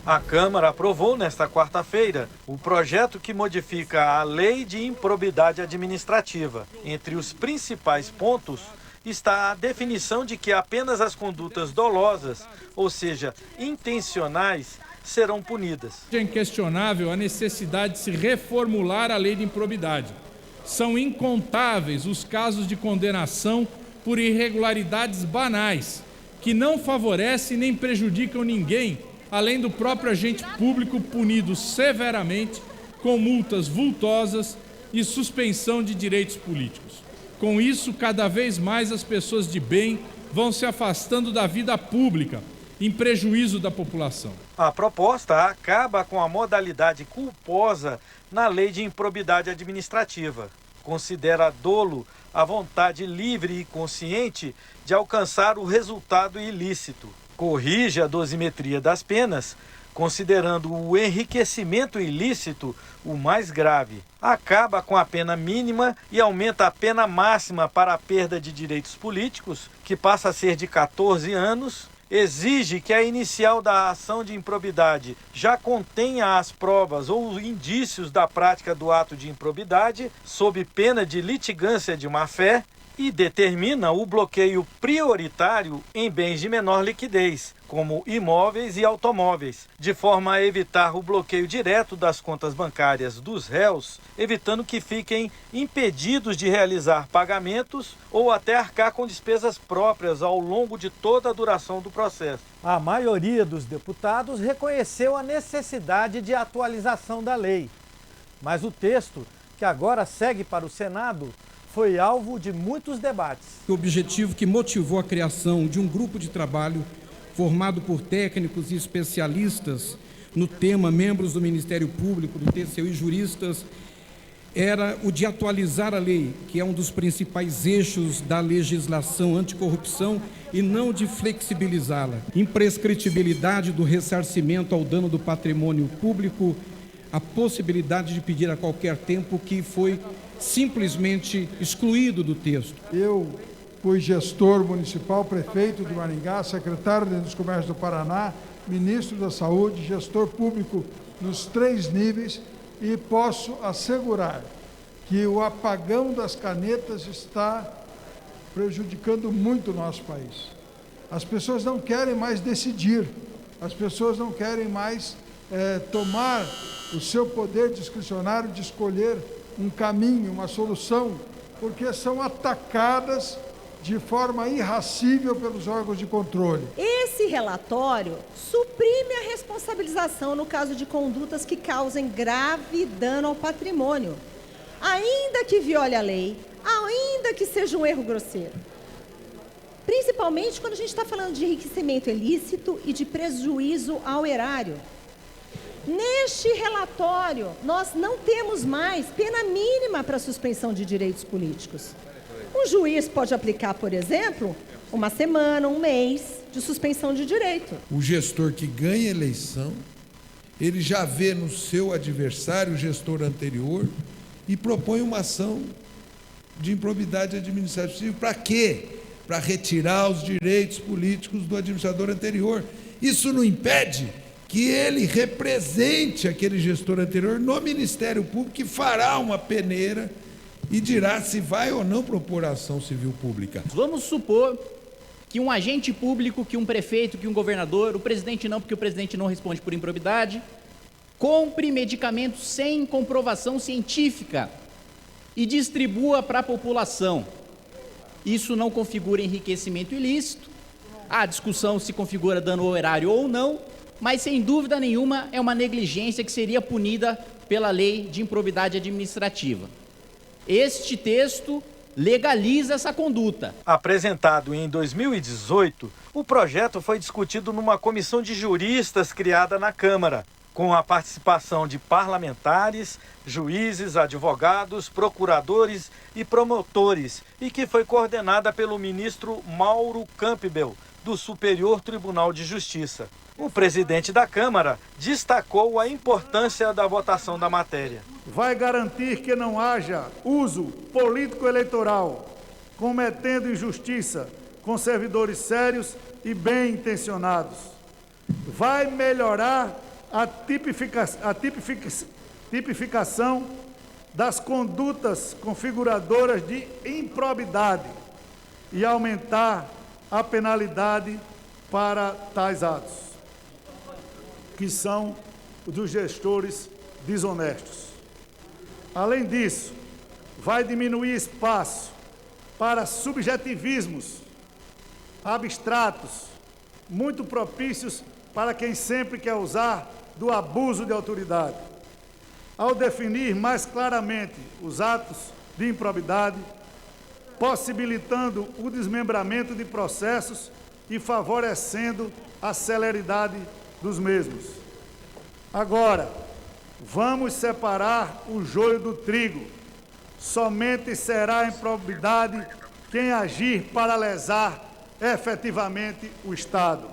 A Câmara aprovou nesta quarta-feira o projeto que modifica a Lei de Improbidade Administrativa. Entre os principais pontos está a definição de que apenas as condutas dolosas, ou seja, intencionais, serão punidas. É inquestionável a necessidade de se reformular a lei de improbidade. São incontáveis os casos de condenação por irregularidades banais, que não favorecem nem prejudicam ninguém, além do próprio agente público punido severamente com multas vultosas e suspensão de direitos políticos. Com isso, cada vez mais as pessoas de bem vão se afastando da vida pública, em prejuízo da população. A proposta acaba com a modalidade culposa na Lei de Improbidade Administrativa. Considera dolo a vontade livre e consciente de alcançar o resultado ilícito. Corrige a dosimetria das penas, considerando o enriquecimento ilícito o mais grave. Acaba com a pena mínima e aumenta a pena máxima para a perda de direitos políticos, que passa a ser de 14 anos. Exige que a inicial da ação de improbidade já contenha as provas ou indícios da prática do ato de improbidade, sob pena de litigância de má-fé, e determina o bloqueio prioritário em bens de menor liquidez, como imóveis e automóveis, de forma a evitar o bloqueio direto das contas bancárias dos réus, evitando que fiquem impedidos de realizar pagamentos ou até arcar com despesas próprias ao longo de toda a duração do processo. A maioria dos deputados reconheceu a necessidade de atualização da lei, mas o texto, que agora segue para o Senado, foi alvo de muitos debates. O objetivo que motivou a criação de um grupo de trabalho formado por técnicos e especialistas no tema, membros do Ministério Público, do TCU e juristas, era o de atualizar a lei, que é um dos principais eixos da legislação anticorrupção, e não de flexibilizá-la. Imprescritibilidade do ressarcimento ao dano do patrimônio público, a possibilidade de pedir a qualquer tempo, que foi simplesmente excluído do texto. Eu fui gestor municipal, prefeito de Maringá, secretário de Indústria e Comércio do Paraná, ministro da Saúde, gestor público nos 3 níveis, e posso assegurar que o apagão das canetas está prejudicando muito o nosso país. As pessoas não querem mais decidir, as pessoas não querem mais tomar o seu poder discricionário de escolher um caminho, uma solução, porque são atacadas de forma irracível pelos órgãos de controle. Esse relatório suprime a responsabilização no caso de condutas que causem grave dano ao patrimônio, ainda que viole a lei, ainda que seja um erro grosseiro. Principalmente quando a gente está falando de enriquecimento ilícito e de prejuízo ao erário. Neste relatório, nós não temos mais pena mínima para suspensão de direitos políticos. Um juiz pode aplicar, por exemplo, 1 semana, 1 mês de suspensão de direito. O gestor que ganha a eleição, ele já vê no seu adversário o gestor anterior e propõe uma ação de improbidade administrativa. Para quê? Para retirar os direitos políticos do administrador anterior. Isso não impede que ele represente aquele gestor anterior no Ministério Público, que fará uma peneira e dirá se vai ou não propor ação civil pública. Vamos supor que um agente público, que um prefeito, que um governador, o presidente não, porque o presidente não responde por improbidade, compre medicamentos sem comprovação científica e distribua para a população. Isso não configura enriquecimento ilícito. Há discussão se configura dano ao erário ou não, mas sem dúvida nenhuma é uma negligência que seria punida pela lei de improbidade administrativa. Este texto legaliza essa conduta. Apresentado em 2018, o projeto foi discutido numa comissão de juristas criada na Câmara, com a participação de parlamentares, juízes, advogados, procuradores e promotores, e que foi coordenada pelo ministro Mauro Campbell, do Superior Tribunal de Justiça. O presidente da Câmara destacou a importância da votação da matéria. Vai garantir que não haja uso político-eleitoral, cometendo injustiça com servidores sérios e bem intencionados. Vai melhorar a tipificação das condutas configuradoras de improbidade e aumentar a penalidade para tais atos, que são dos gestores desonestos. Além disso, vai diminuir espaço para subjetivismos abstratos, muito propícios para quem sempre quer usar do abuso de autoridade. Ao definir mais claramente os atos de improbidade, possibilitando o desmembramento de processos e favorecendo a celeridade dos mesmos. Agora, vamos separar o joio do trigo. Somente será improbidade quem agir para lesar efetivamente o Estado.